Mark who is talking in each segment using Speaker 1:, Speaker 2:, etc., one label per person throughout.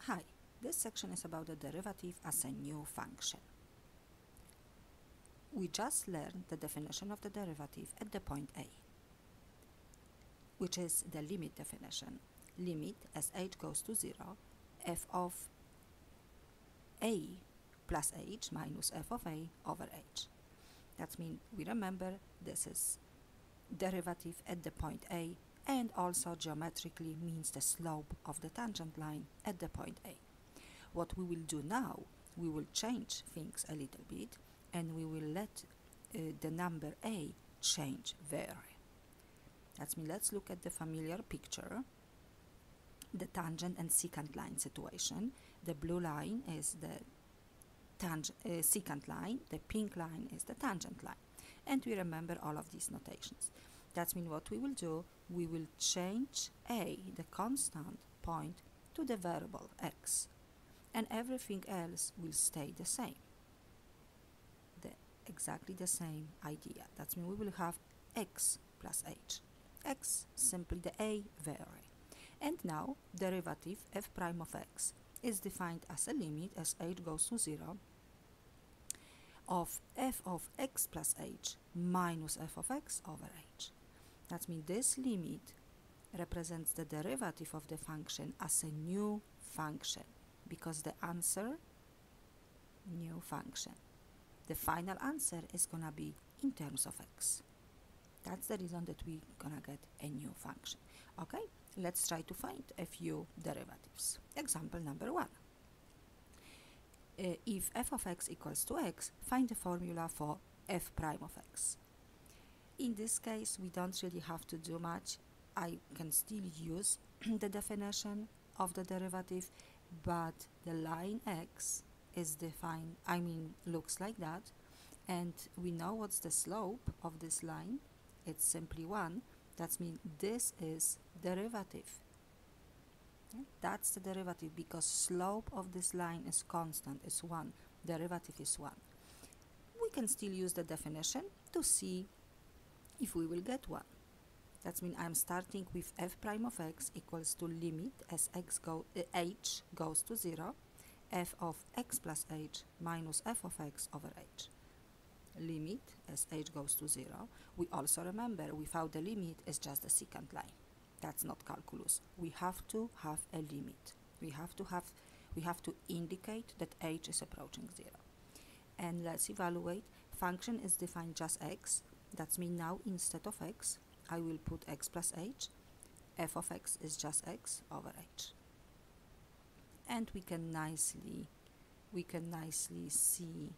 Speaker 1: Hi, this section is about the derivative as a new function. We just learned the definition of the derivative at the point A, which is the limit definition. Limit as h goes to 0, f of a plus h minus f of a over h. That means we remember this is derivative at the point A and also geometrically means the slope of the tangent line at the point A. What we will do now, we will change things a little bit and we will let the number A change vary. That means let's look at the familiar picture, the tangent and secant line situation. The blue line is the secant line, the pink line is the tangent line. And we remember all of these notations. That means what we will do, we will change A, the constant point, to the variable x. And everything else will stay the same. Exactly the same idea. That means we will have x plus h. X, simply the A vary. And now, derivative f prime of x is defined as a limit as h goes to 0 of f of x plus h minus f of x over h. That means this limit represents the derivative of the function as a new function, because the answer, new function. The final answer is gonna be in terms of x. That's the reason that we're gonna get a new function. Okay, let's try to find a few derivatives. Example number 1. If f of x equals to x, find the formula for f prime of x. In this case, we don't really have to do much. I can still use the definition of the derivative, but the line x is defined, looks like that, and we know what's the slope of this line. It's simply 1. That means this is derivative. Okay? That's the derivative, because slope of this line is constant, is 1. Derivative is 1. We can still use the definition to see if we will get 1. That means I'm starting with f prime of x equals to limit as h goes to 0, f of x plus h minus f of x over h. Limit as h goes to 0. We also remember without the limit is just the secant line. That's not calculus. We have to have a limit. We have to indicate that h is approaching 0. And let's evaluate. Function is defined just x. That means now instead of x, I will put x plus h. F of x is just x over h. And we can nicely see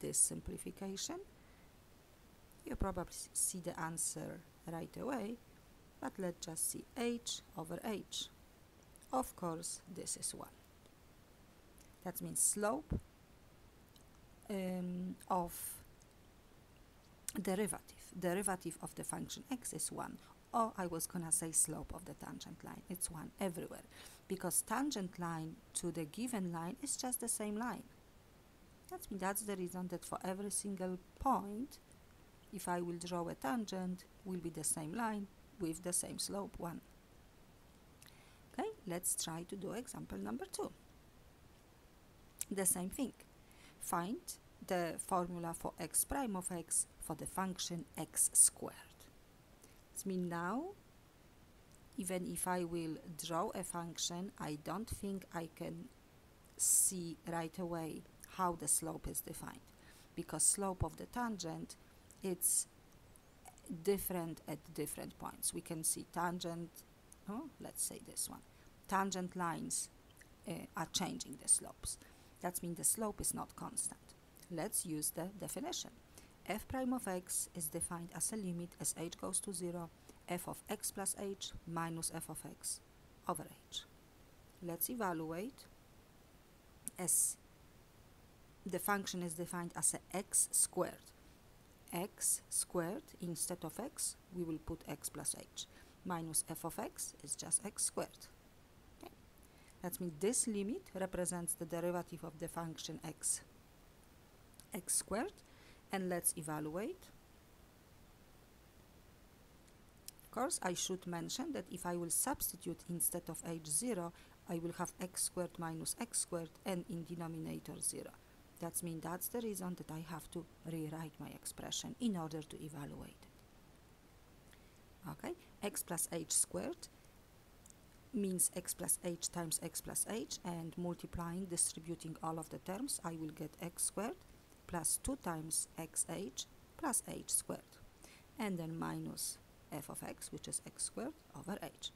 Speaker 1: this simplification. You probably see the answer right away, but let's just see h over h. Of course, this is 1. That means slope of derivative of the function x is 1. Or I was gonna say slope of the tangent line. It's 1 everywhere, because tangent line to the given line is just the same line. That's the reason that for every single point, if I will draw a tangent, will be the same line with the same slope, 1. Okay, let's try to do example number 2. The same thing. Find the formula for x prime of x for the function x squared. It means now, even if I will draw a function, I don't think I can see right away how the slope is defined, because slope of the tangent, it's different at different points. We can see tangent, let's say this one, tangent lines are changing the slopes. That means the slope is not constant. Let's use the definition. F prime of x is defined as a limit as h goes to 0, f of x plus h minus f of x over h. Let's evaluate. As the function is defined as a x squared. X squared, instead of x, we will put x plus h. Minus f of x is just x squared. Okay. That means this limit represents the derivative of the function x squared. And let's evaluate. Of course, I should mention that if I will substitute instead of h0, I will have x squared minus x squared, and in denominator 0. That means that's the reason that I have to rewrite my expression in order to evaluate it. Okay, x plus h squared means x plus h times x plus h, and multiplying, distributing all of the terms, I will get x squared plus 2 times xh plus h squared, and then minus f of x, which is x squared over h.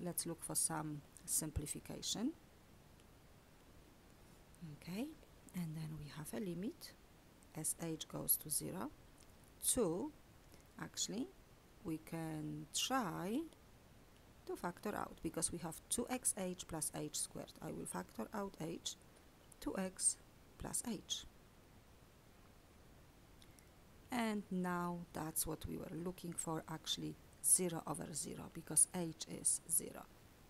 Speaker 1: Let's look for some simplification. Okay, and then we have a limit as h goes to 0 to, actually we can try to factor out, because we have 2xh plus h squared. I will factor out h, 2x plus h. And now that's what we were looking for, actually 0 over 0, because h is 0.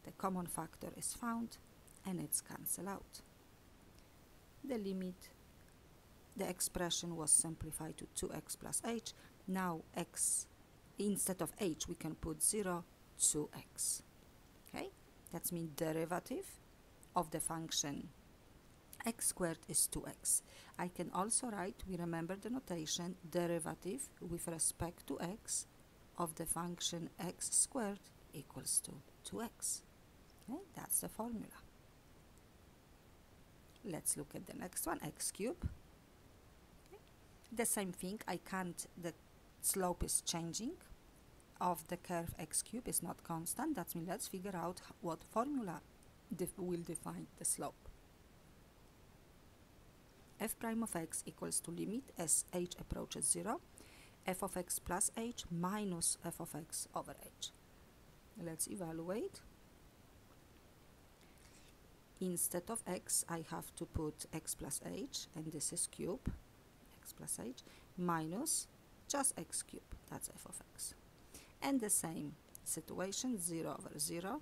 Speaker 1: The common factor is found and it's cancelled out. The limit, the expression was simplified to 2x plus h. Now x, instead of h, we can put 0, 2x. Okay, that means derivative of the function x squared is 2x. I can also write, we remember the notation, derivative with respect to x of the function x squared equals to 2x. Okay, that's the formula. Let's look at the next one, x cubed. Okay. The same thing, I can't, the slope is changing of the curve x cubed is not constant. That means let's figure out what formula will define the slope. F prime of x equals to limit as h approaches 0, f of x plus h minus f of x over h. Let's evaluate. Instead of x, I have to put x plus h, and this is cube, x plus h, minus just x cubed, that's f of x. And the same situation, 0 over 0.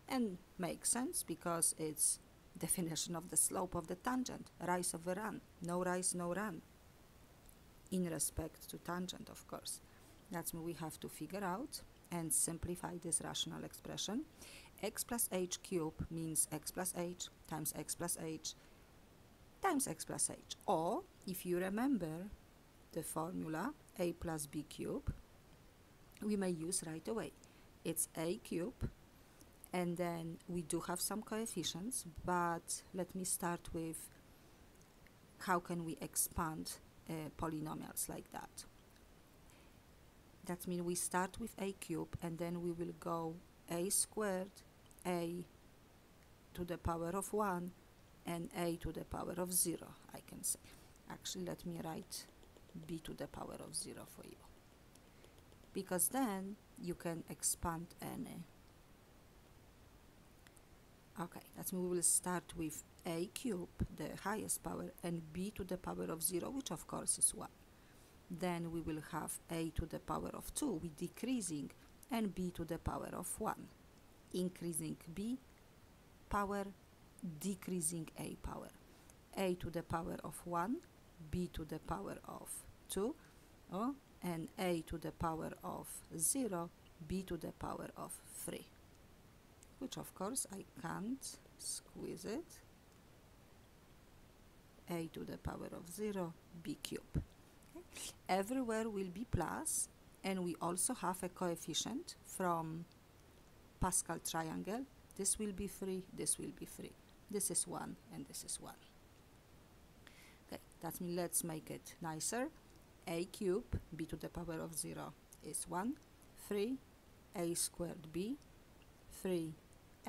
Speaker 1: And makes sense because it's definition of the slope of the tangent, rise over run, no rise, no run, in respect to tangent, of course. That's what we have to figure out and simplify this rational expression. X plus h cubed means x plus h times x plus h times x plus h. Or, if you remember the formula a plus b cubed, we may use right away. It's a cubed, and then we do have some coefficients, but let me start with how can we expand polynomials like that. That means we start with a cubed, and then we will go a squared, a to the power of 1, and a to the power of 0, I can say. Actually, let me write b to the power of 0 for you, because then you can expand any. Okay, that means we will start with a cubed, the highest power, and b to the power of 0, which of course is 1. Then we will have a to the power of 2 with decreasing, and b to the power of 1. Increasing b power, decreasing a power. A to the power of 1, b to the power of 2, and a to the power of 0, b to the power of 3. Which of course I can't squeeze it. A to the power of 0, b cubed. Okay. Everywhere will be plus, and we also have a coefficient from Pascal triangle. This will be 3, this will be 3. This is 1, and this is 1. Okay, that means let's make it nicer. A cubed, b to the power of 0 is 1, 3, a squared b, 3,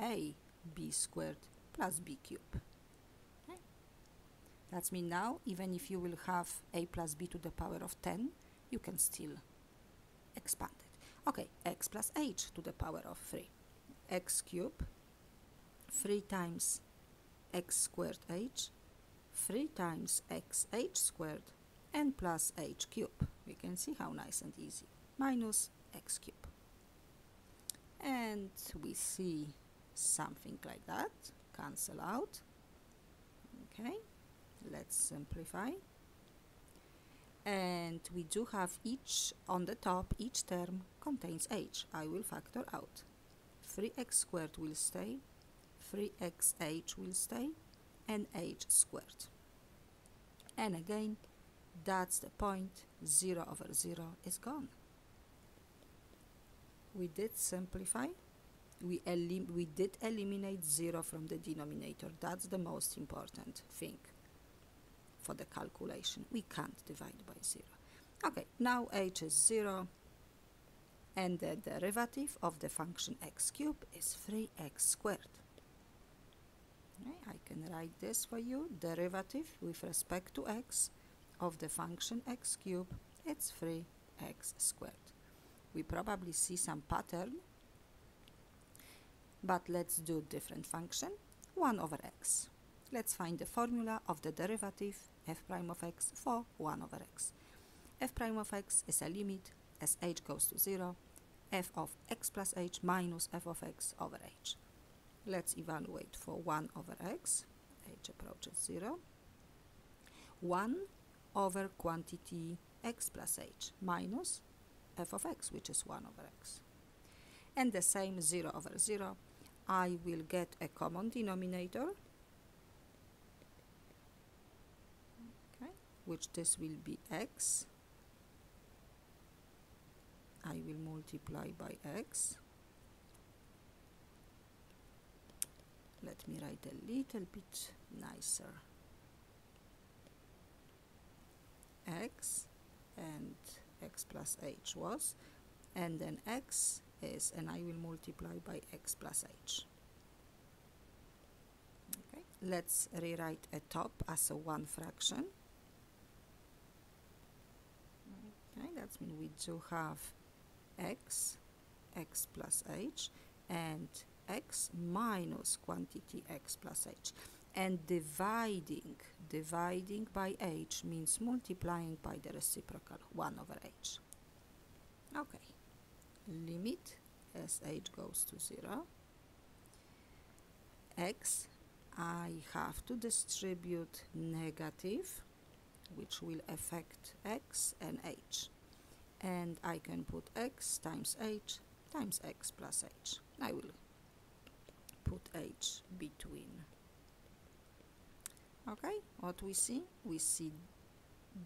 Speaker 1: a b squared plus b cubed. Okay. That means now, even if you will have a plus b to the power of 10, you can still expand it. Okay, x plus h to the power of 3. X cubed, 3 times x squared h, 3 times x h squared, and plus h cubed. We can see how nice and easy. Minus x cubed. And we see something like that. Cancel out. Okay, let's simplify. And we do have each on the top, each term contains h. I will factor out. 3x squared will stay, 3xh will stay, and h squared. And again, that's the point, 0 over 0 is gone. We did simplify. We did eliminate 0 from the denominator. That's the most important thing for the calculation. We can't divide by 0. Okay, now h is 0, and the derivative of the function x cubed is 3x squared. Okay, I can write this for you. Derivative with respect to x of the function x cubed, it's 3x squared. We probably see some pattern, but let's do different function, 1 over x. Let's find the formula of the derivative f prime of x for 1 over x. F prime of x is a limit as h goes to 0, f of x plus h minus f of x over h. Let's evaluate for 1 over x, h approaches 0, 1 over quantity x plus h minus f of x, which is 1 over x. And the same 0 over 0, I will get a common denominator, okay, which this will be x. I will multiply by x. Let me write a little bit nicer. X and x plus h was, and then x is, and I will multiply by x plus h. Okay, let's rewrite a top as a 1 fraction. Okay, that means we do have x, x plus h, and x minus quantity x plus h. And dividing by h means multiplying by the reciprocal, 1 over h. Okay, limit as h goes to 0. X, I have to distribute negative, which will affect x and h. And I can put x times h times x plus h. I will put h between. Okay, what we see? We see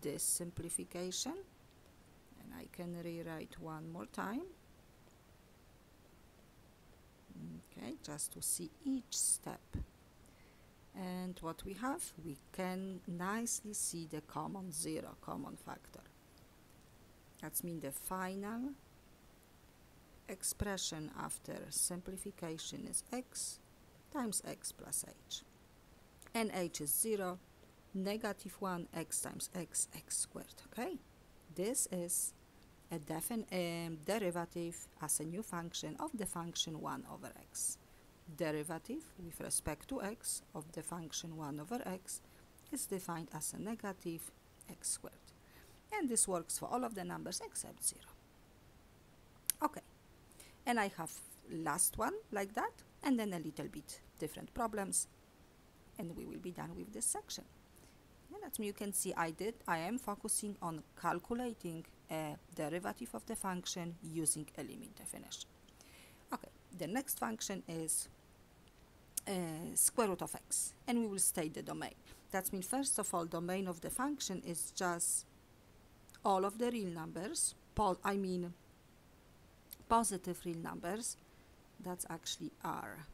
Speaker 1: this simplification, and I can rewrite one more time. Okay, just to see each step. And what we have? We can nicely see the common 0, common factor. That means the final expression after simplification is x times x plus h. And h is 0, negative 1, x times x, x squared. Okay, this is a derivative as a new function of the function 1 over x. Derivative with respect to x of the function 1 over x is defined as a negative x squared. And this works for all of the numbers except 0. Okay, and I have last one like that, and then a little bit different problems, and we will be done with this section. And that's me. You can see I am focusing on calculating a derivative of the function using a limit definition. Okay, the next function is square root of x, and we will state the domain. That means first of all, domain of the function is just all of the real numbers, positive real numbers. That's actually r.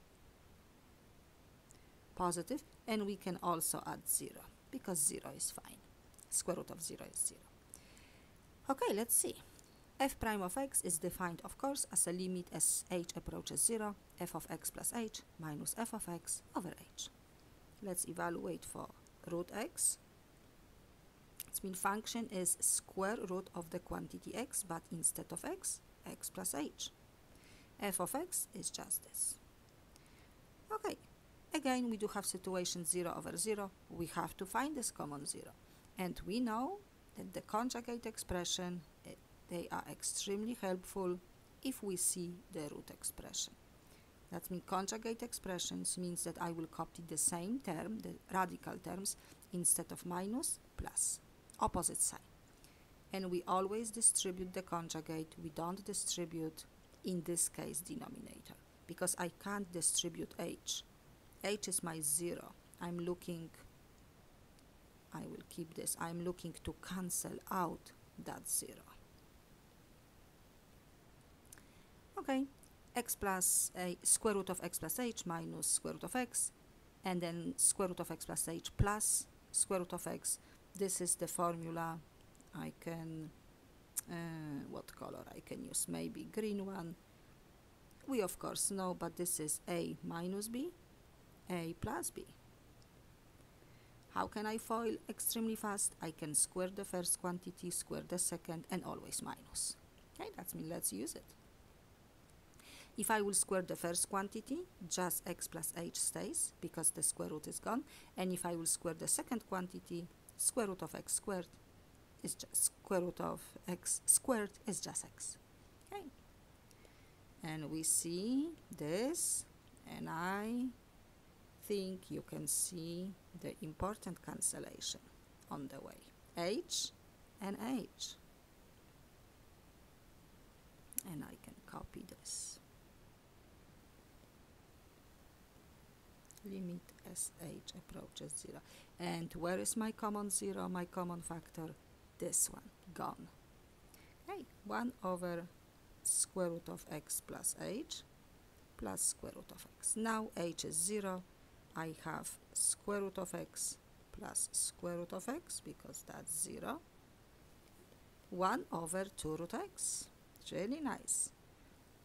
Speaker 1: Positive, and we can also add 0 because 0 is fine. Square root of 0 is 0. Okay, let's see. F prime of x is defined, of course, as a limit as h approaches 0, f of x plus h minus f of x over h. Let's evaluate for root x. It means function is square root of the quantity x, but instead of x, x plus h. F of x is just this. Okay, again, we do have situation 0 over 0. We have to find this common 0. And we know that the conjugate expression, they are extremely helpful if we see the root expression. That means conjugate expressions means that I will copy the same term, the radical terms, instead of minus, plus, opposite sign. And we always distribute the conjugate. We don't distribute, in this case, denominator, because I can't distribute h. H is my 0. I'm looking, I will keep this, I'm looking to cancel out that 0. Okay, x plus a square root of x plus h minus square root of x, and then square root of x plus h plus square root of x. This is the formula. I can, what color I can use? Maybe green one. We of course know, but this is a minus b, a plus b. How can I FOIL extremely fast? I can square the first quantity, square the second, and always minus. Okay, that's me. Let's use it. If I will square the first quantity, just x plus h stays because the square root is gone. And if I will square the second quantity, square root of x squared is just square root of x squared is just x. Okay. And we see this, and I think you can see the important cancellation on the way. H and h. And I can copy this. Limit as h approaches 0. And where is my common 0, my common factor? This one, gone. Okay, 1 over square root of x plus h plus square root of x. Now h is 0. I have square root of x plus square root of x because that's 0. 1 over 2 root x. It's really nice.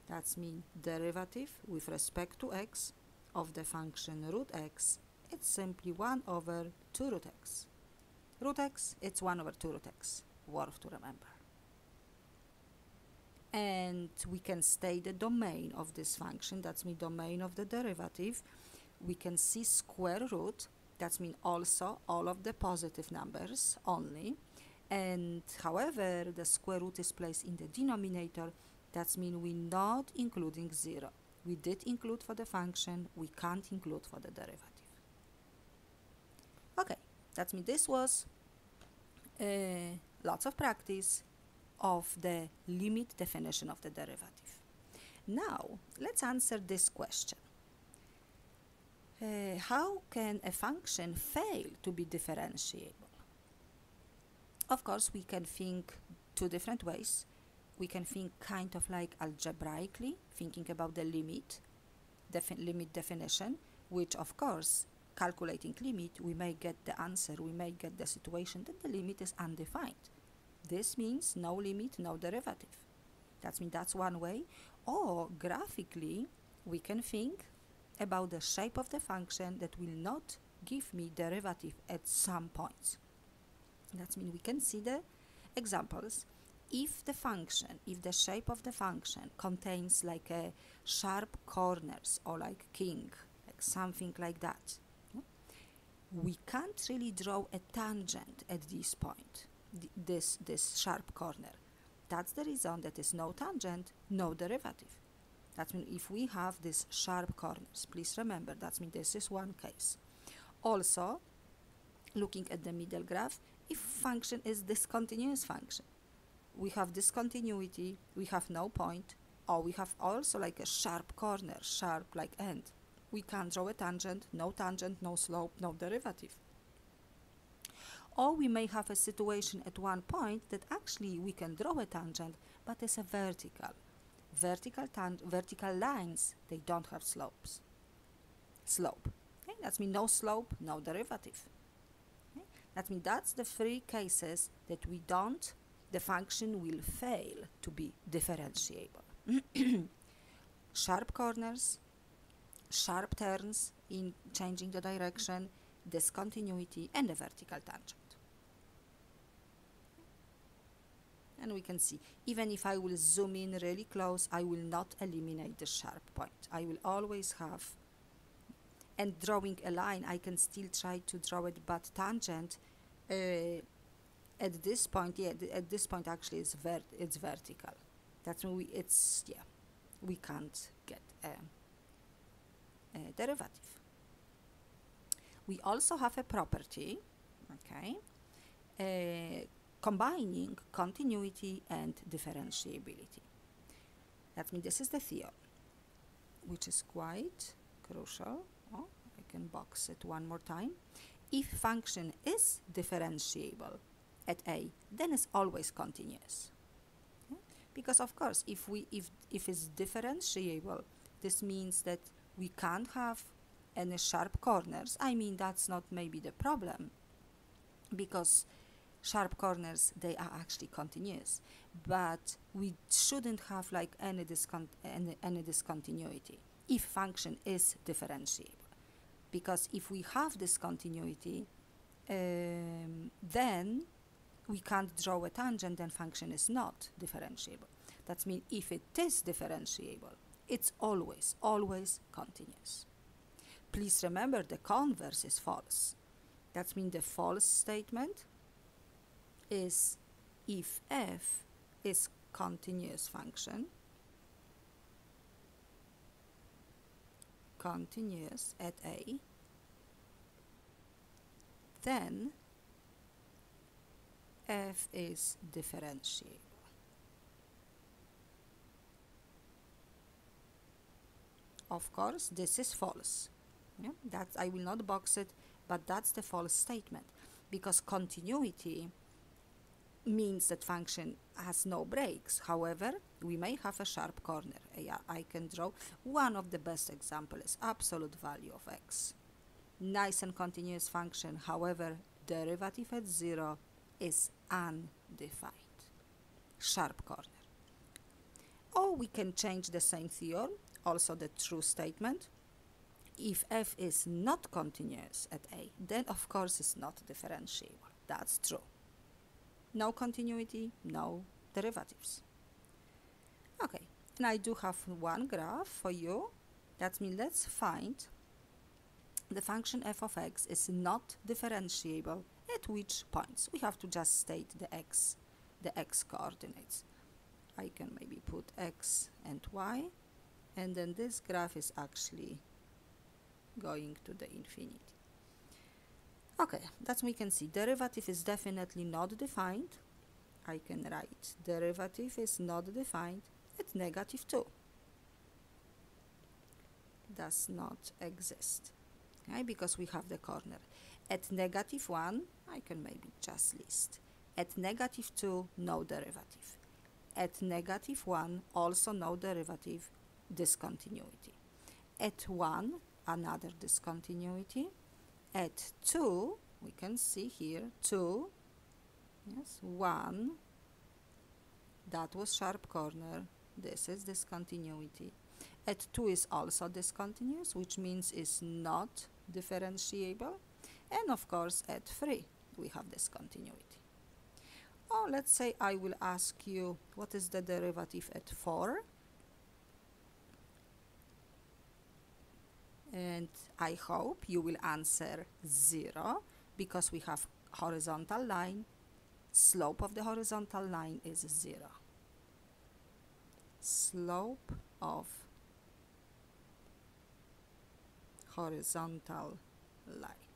Speaker 1: That's mean derivative with respect to x of the function root x. It's simply 1 over 2 root x. Root x, it's 1 over 2 root x. Worth to remember. And we can state the domain of this function. That's mean domain of the derivative. We can see square root. That's mean also all of the positive numbers only. And however, the square root is placed in the denominator. That's mean we're not including 0. We did include for the function. We can't include for the derivative. Okay, that means this was lots of practice of the limit definition of the derivative. Now, let's answer this question. How can a function fail to be differentiable? Of course, we can think two different ways. We can think kind of like algebraically, thinking about the limit definition, which of course, calculating limit, we may get the answer, we may get the situation that the limit is undefined. This means no limit, no derivative. That means that's one way. Or graphically, we can think about the shape of the function that will not give me derivative at some points. That means we can see the examples. If the function, if the shape of the function contains like a sharp corners or like king, like something like that, we can't really draw a tangent at this point, this sharp corner. That's the reason that is no tangent, no derivative. That means if we have these sharp corners, please remember, that means this is one case. Also, looking at the middle graph, if function is discontinuous function, we have discontinuity, we have no point, or we have also like a sharp corner, sharp like end. We can't draw a tangent, no slope, no derivative. Or we may have a situation at one point that actually we can draw a tangent, but it's a vertical. Vertical lines, they don't have slopes. Okay? That means no slope, no derivative. Okay? That means that's the three cases that the function will fail to be differentiable. Sharp corners, sharp turns in changing the direction, discontinuity, and a vertical tangent. And we can see, even if I will zoom in really close, I will not eliminate the sharp point. I will always have, and drawing a line, I can still try to draw it, but tangent, at this point, at this point actually it's vertical. That's when we can't get a derivative. We also have a property, okay, combining continuity and differentiability. That means this is the theorem. which is quite crucial. Oh, I can box it one more time. If function is differentiable at a, then it's always continuous. Yeah? Because of course, if it's differentiable, this means that we can't have any sharp corners. I mean, that's not maybe the problem, because sharp corners, they are actually continuous, but we shouldn't have like any discontinuity if function is differentiable, because if we have discontinuity, then we can't draw a tangent, then function is not differentiable. That means if it is differentiable, it's always continuous. Please remember the converse is false. That means the false statement is if f is continuous function, continuous at a, then f is differentiable. Of course, this is false. Yeah? That I will not box it, but that's the false statement, because continuity means that function has no breaks. However, we may have a sharp corner. I can draw one of the best examples is absolute value of x. Nice and continuous function, however, derivative at 0 is undefined. Sharp corner. Or we can change the same theorem, also the true statement. If f is not continuous at a, then of course it's not differentiable. That's true. No continuity, no derivatives. Okay, and I do have one graph for you. That means let's find the function f of x is not differentiable at which points. We have to just state the x coordinates. I can maybe put x and y, and then this graph is actually going to the infinity. Okay, that's we can see derivative is definitely not defined. I can write derivative is not defined at -2. Does not exist. Okay, because we have the corner. At -1, I can maybe just list. At -2, no derivative. At -1, also no derivative, discontinuity. At 1, another discontinuity. At 2, we can see here 2, yes, 1, that was sharp corner, this is discontinuity. At 2 is also discontinuous, which means it's not differentiable. And of course at 3 we have discontinuity. Or let's say I will ask you what is the derivative at 4. And I hope you will answer 0, because we have horizontal line, slope of the horizontal line is 0. Slope of horizontal line,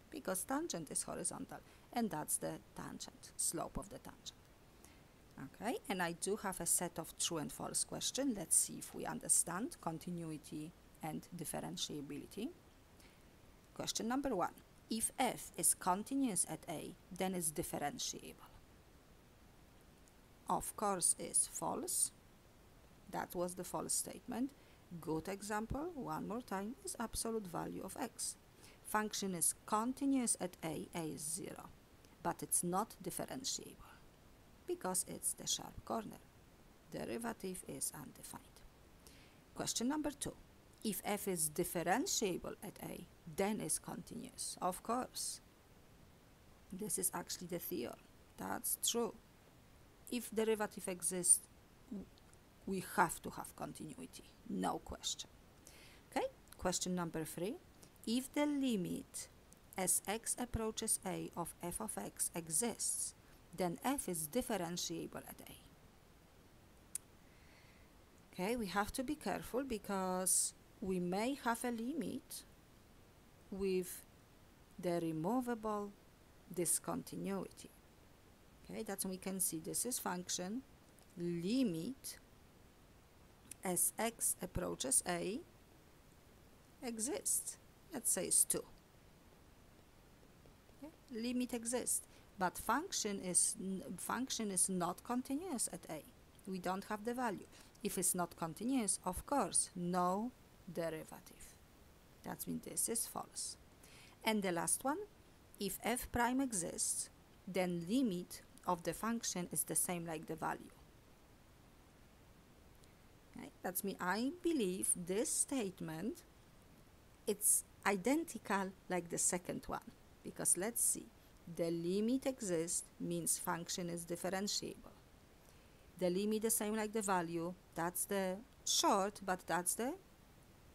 Speaker 1: because tangent is horizontal, and that's the tangent, slope of the tangent. Okay, and I do have a set of true and false questions. Let's see if we understand continuity and differentiability. Question number 1. If f is continuous at a, then it's differentiable. Of course is false. That was the false statement. Good example, one more time, is absolute value of x. Function is continuous at a is 0, but it's not differentiable because it's the sharp corner. Derivative is undefined. Question number 2. If f is differentiable at a, then it's continuous. Of course. This is actually the theorem. That's true. If derivative exists, we have to have continuity. No question. Okay, question number 3. If the limit as x approaches a of f of x exists, then f is differentiable at a. Okay, we have to be careful because we may have a limit with the removable discontinuity. Okay, that's when we can see this is function limit as x approaches a exists. Let's say it's 2. Okay? Limit exists, but function is not continuous at a. We don't have the value. If it's not continuous, of course, no derivative. That means this is false. And the last one, if f prime exists, then limit of the function is the same like the value. Okay? That means I believe this statement, it's identical like the second one, because let's see, the limit exists means function is differentiable. The limit the same like the value, that's the short, but that's the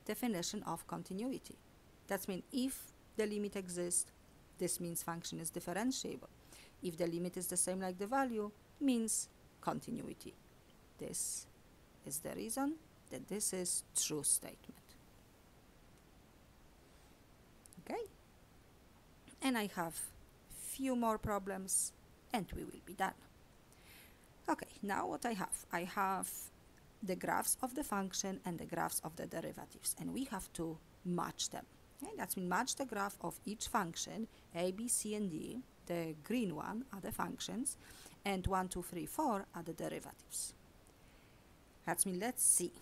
Speaker 1: definition of continuity. That means if the limit exists, this means function is differentiable. If the limit is the same like the value, means continuity. This is the reason that this is true statement. Okay? And I have few more problems and we will be done. Okay, now what I have the graphs of the function and the graphs of the derivatives, and we have to match them. Okay, that means match the graph of each function, a, b, c, and d. The green one are the functions, and 1, 2, 3, 4 are the derivatives. That means let's see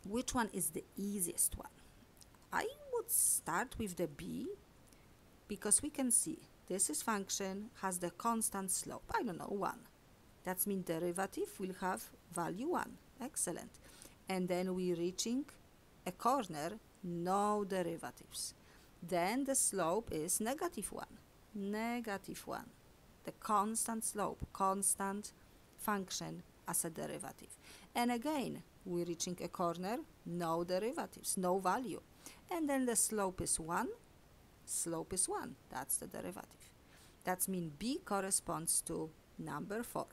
Speaker 1: which one is the easiest one. I would start with the b, because we can see this is function has the constant slope, I don't know, 1. That means derivative will have value 1. Excellent. And then we're reaching a corner, no derivatives. Then the slope is negative 1. Negative 1. The constant slope, constant function as a derivative. And again, we're reaching a corner, no derivatives, no value. And then the slope is 1. Slope is 1. That's the derivative. That means b corresponds to number 4.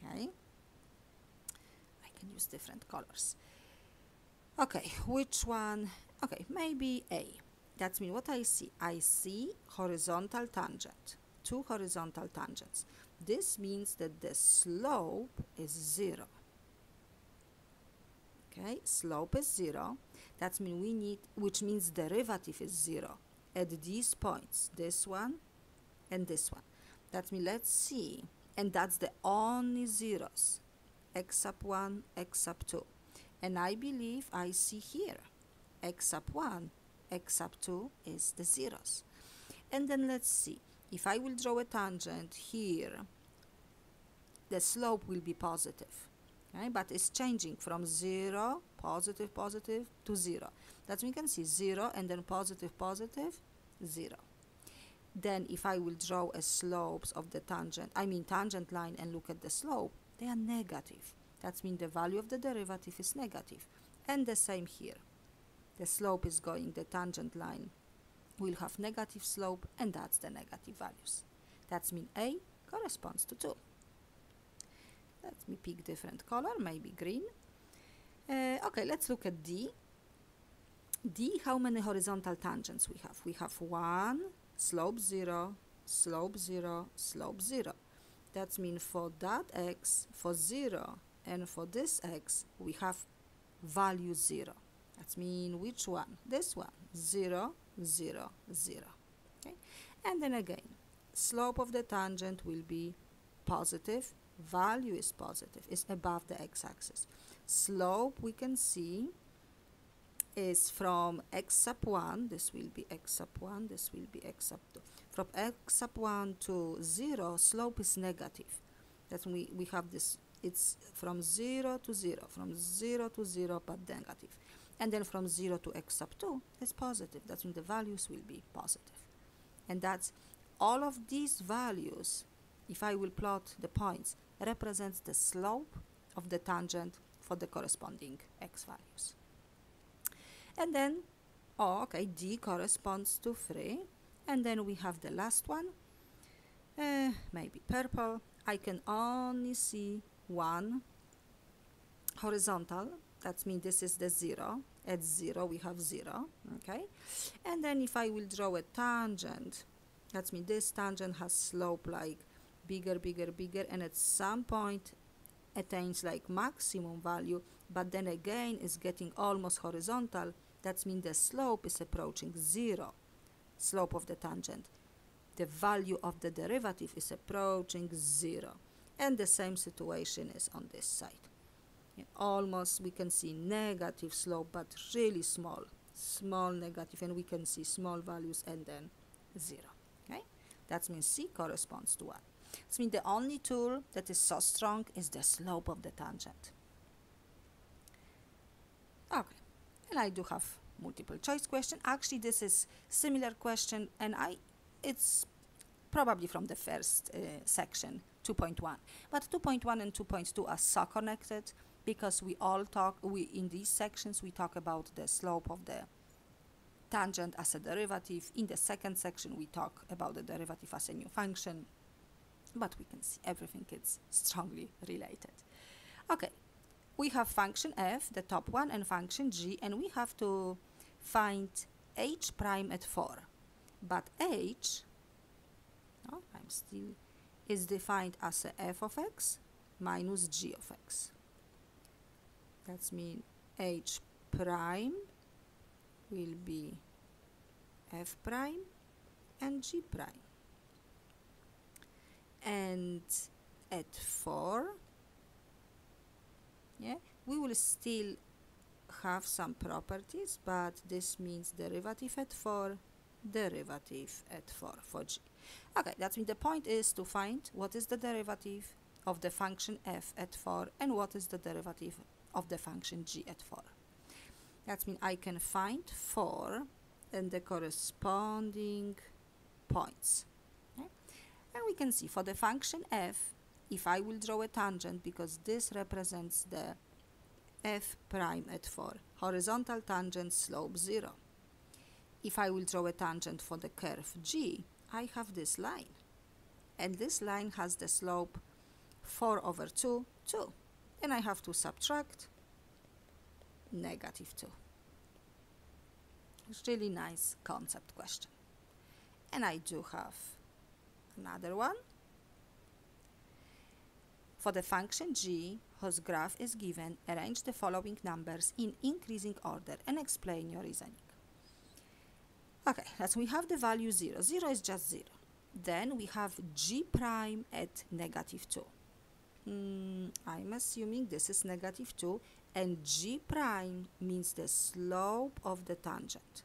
Speaker 1: Okay? I can use different colors. Okay, which one? Okay, maybe A. That means what I see? I see horizontal tangent, 2 horizontal tangents. This means that the slope is 0. Okay, slope is 0. That means we need, which means derivative is 0 at these points, this one and this one. That means let's see, and that's the only zeros, x sub 1, x sub 2. And I believe I see here x sub 1, x sub 2 is the zeros. And then let's see, if I will draw a tangent here, the slope will be positive. Okay? But it's changing from 0, positive, positive, to 0. That we can see 0 and then positive, positive, 0. Then if I will draw a slopes of the tangent, tangent line, and look at the slope, they are negative. That means the value of the derivative is negative. And the same here. The slope is going, the tangent line will have negative slope, and that's the negative values. That means A corresponds to 2. Let me pick different color, maybe green. Okay, let's look at D. D, how many horizontal tangents we have? We have 1, slope 0, slope 0, slope 0. That means for that x, for 0, and for this x, we have value 0. That means which one? This one, 0, 0, 0. Okay? And then again, slope of the tangent will be positive, value is positive, is above the x-axis. Slope, we can see, is from x sub 1, this will be x sub 1, this will be x sub 2. From x sub 1 to 0, slope is negative. That we have this, it's from 0 to 0, from 0 to 0, but negative. And then from 0 to x sub 2 is positive. That means the values will be positive. And that's all of these values, if I will plot the points, represents the slope of the tangent for the corresponding x values. And then, D corresponds to 3. And then we have the last one, maybe purple. I can only see 1 horizontal. That means this is the 0. At 0, we have 0. Okay? And then if I will draw a tangent, that means this tangent has slope like bigger, bigger, bigger, and at some point attains like maximum value, but then again is getting almost horizontal, that means the slope is approaching 0, slope of the tangent. The value of the derivative is approaching 0. And the same situation is on this side. Almost we can see negative slope, but really small negative, and we can see small values and then 0. Okay, that means C corresponds to 1. That means the only tool that is so strong is the slope of the tangent. Okay, and I do have multiple choice question. Actually, this is similar question, and it's probably from the first section, 2.1. But 2.1 and 2.2 are so connected, because in these sections we talk about the slope of the tangent as a derivative. In the second section we talk about the derivative as a new function, but we can see everything is strongly related. Okay, we have function f, the top one, and function g, and we have to find h prime at 4. But h, is defined as a f of x minus g of x. That means h prime will be f prime and g prime. And at 4, we will still have some properties, but this means derivative at 4, derivative at 4 for g. Okay, that means the point is to find what is the derivative of the function f at 4 and what is the derivative of the function g at 4. That means I can find 4 and the corresponding points. Okay? And we can see for the function f, if I will draw a tangent, because this represents the f prime at 4, horizontal tangent, slope 0. If I will draw a tangent for the curve g, I have this line. And this line has the slope 4 over 2, 2. And I have to subtract negative 2. It's really nice concept question. And I do have another one. For the function g, whose graph is given, arrange the following numbers in increasing order and explain your reasoning. Okay, so we have the value 0. 0 is just 0. Then we have g prime at negative 2. I'm assuming this is negative 2, and g prime means the slope of the tangent.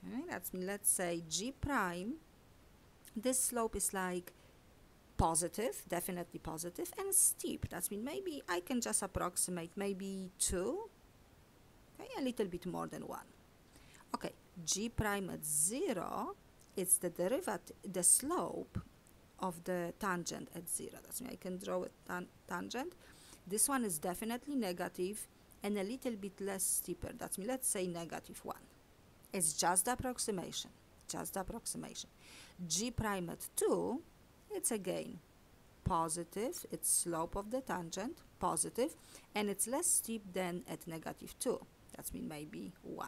Speaker 1: Okay, let's say g prime, this slope is like positive, definitely positive, and steep. That means maybe I can just approximate maybe 2, okay, a little bit more than 1. Okay, g prime at 0, it's the derivative, the slope of the tangent at 0. That's mean I can draw a tangent. This one is definitely negative and a little bit less steeper. That's mean let's say negative 1. It's just the approximation. G prime at 2, it's again positive. It's slope of the tangent, positive, and it's less steep than at negative 2. That's mean maybe 1.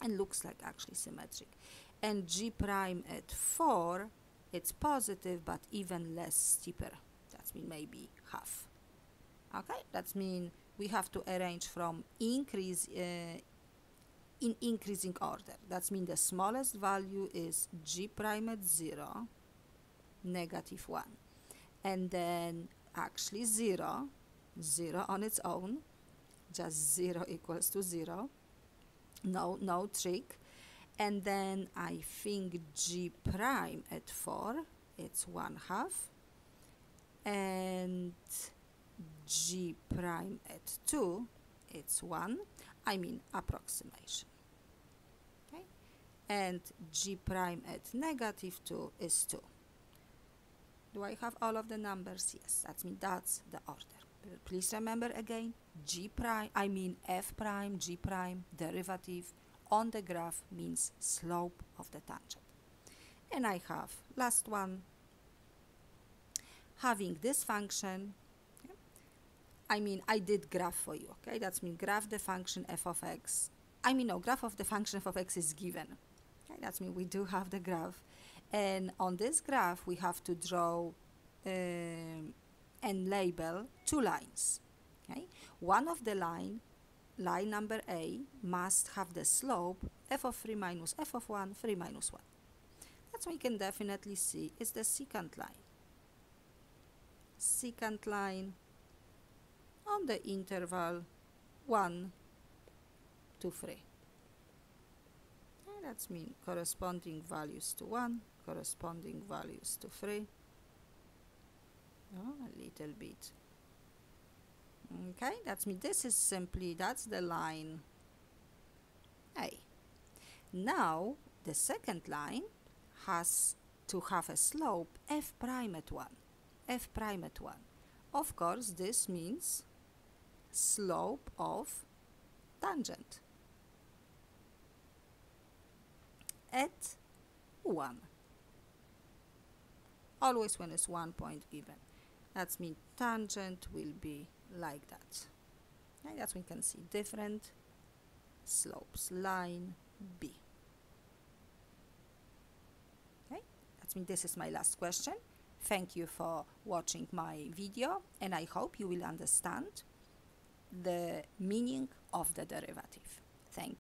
Speaker 1: And looks like actually symmetric. And g prime at 4, it's positive but even less steeper. That means maybe half. Okay, that means we have to arrange from increase in increasing order. That means the smallest value is g prime at 0, negative 1, and then actually 0 on its own, just 0 equals to 0. No trick. And then I think g prime at 4, it's 1/2, and g prime at 2, it's 1, I mean approximation. Okay, and g prime at negative 2 is 2. Do I have all of the numbers? Yes, that means that's the order. Please remember again, g prime, I mean f prime, g prime, derivative on the graph means slope of the tangent. And I have last one, having this function, okay? I mean I did graph for you, okay? That means graph the function f of x. I mean no, graph of the function f of x is given. Okay? That means we do have the graph, and on this graph we have to draw and label two lines. Okay? One of the line number A, must have the slope f of 3 minus f of 1, 3 minus 1. That we can definitely see is the second line. Second line on the interval 1 to 3. And that means corresponding values to 1, corresponding values to 3. Oh, a little bit. Okay, that's me. This is simply, that's the line A. Now, the second line has to have a slope f prime at 1. F prime at 1. Of course, this means slope of tangent at 1. Always when it's 1 point even. That means tangent will be like that. Okay, that's we can see different slopes. Line B. Okay, that means this is my last question. Thank you for watching my video, and I hope you will understand the meaning of the derivative. Thank you.